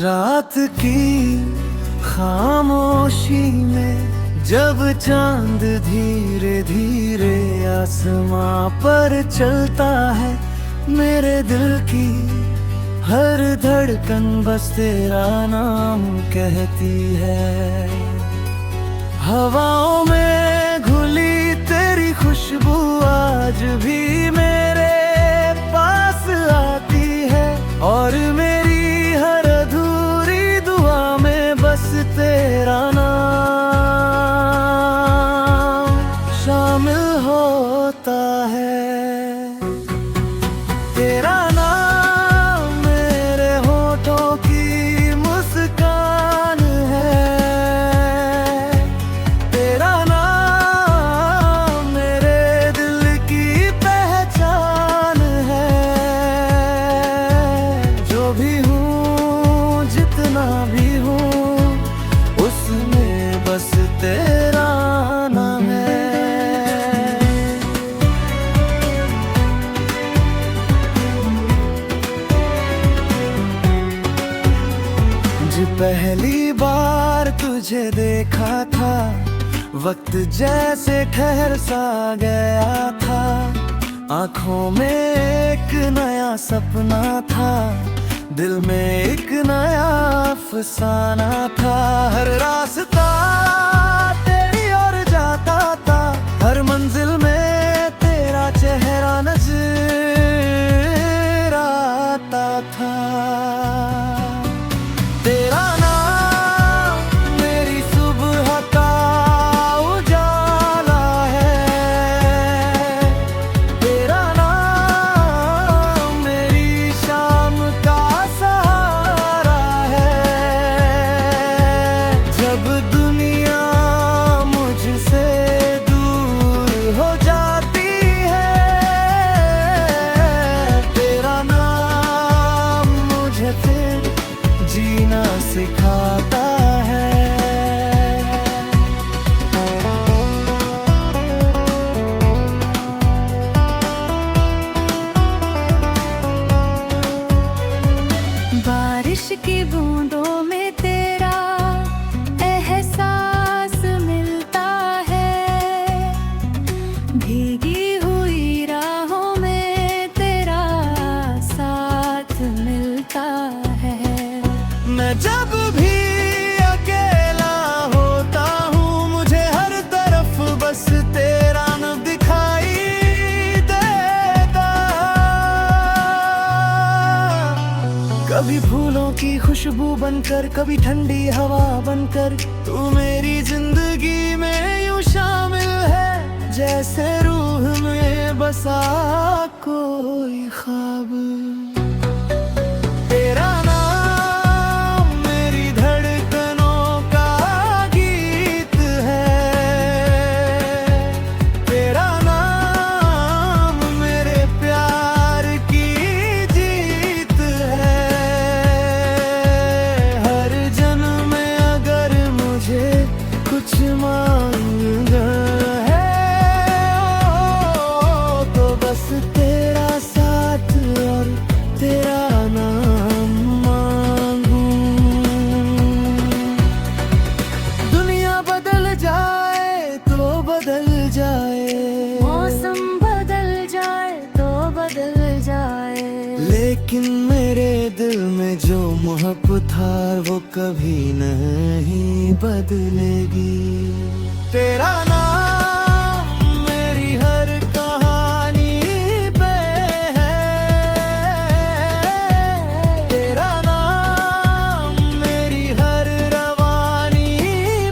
रात की खामोशी में जब चांद धीरे धीरे आसमां पर चलता है, मेरे दिल की हर धड़कन बस तेरा नाम कहती है। हवाओं में घुली तेरी खुशबू आज भी मेरे पास आती है, और मेरी हर अधूरी दुआ में बस तेरा नाम शामिल होता है। तेरा नाम मेरे होठों की मुस्कान है, तेरा नाम मेरे दिल की पहचान है। जो भी हूँ जितना भी हूँ उसमें बस तेरा नाम है। पहली बार तुझे देखा था, वक्त जैसे ठहर सा गया था। आंखों में एक नया सपना था, दिल में एक नया अफसाना था। हर रास्ता तेरी ओर जाता था, हर मंजिल में तेरा चेहरा नजर आता था। तेरा नाम मेरी सुबह का उजाला है, तेरा नाम मेरी शाम का सहारा है। जब दुनिया मुझसे दूर हो जाती है, तेरा नाम मुझे फिर जीना सिखाता है। बारिश की बूंदों में तेरा एहसास मिलता है, भीगी हुई राहों में तेरा साथ मिलता है। मैं जब भी अकेला होता हूँ, मुझे हर तरफ बस तेरा नाम दिखाई देता। कभी फूलों की खुशबू बनकर, कभी ठंडी हवा बनकर, तू मेरी जिंदगी में यूं शामिल है जैसे रूह में बसा कोई ख्वाब। तेरा नाम मेरी धड़कनों का गीत है, तेरा नाम मेरे प्यार की जीत है। हर जन्म में अगर मुझे कुछ मांगना है, तो बस तेरा साथ और तेरा नाम मांगूं। दुनिया बदल जाए तो बदल जाए, मौसम बदल जाए तो बदल जाए, लेकिन मेरे दिल में जो मोहब्बत था वो कभी नहीं बदलेगी। तेरा नाम मेरी हर कहानी पे है, तेरा नाम मेरी हर रवानी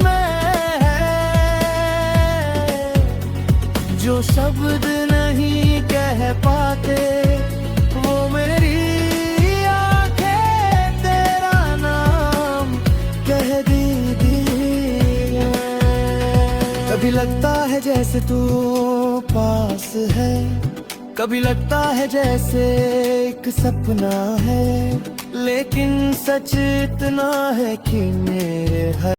में है। जो शब्द नहीं कह पाते वो मेरी आंखें तेरा नाम कह देती हैं। कभी लगता है जैसे तू पास है, कभी लगता है जैसे एक सपना है, लेकिन सच इतना है कि मेरे हर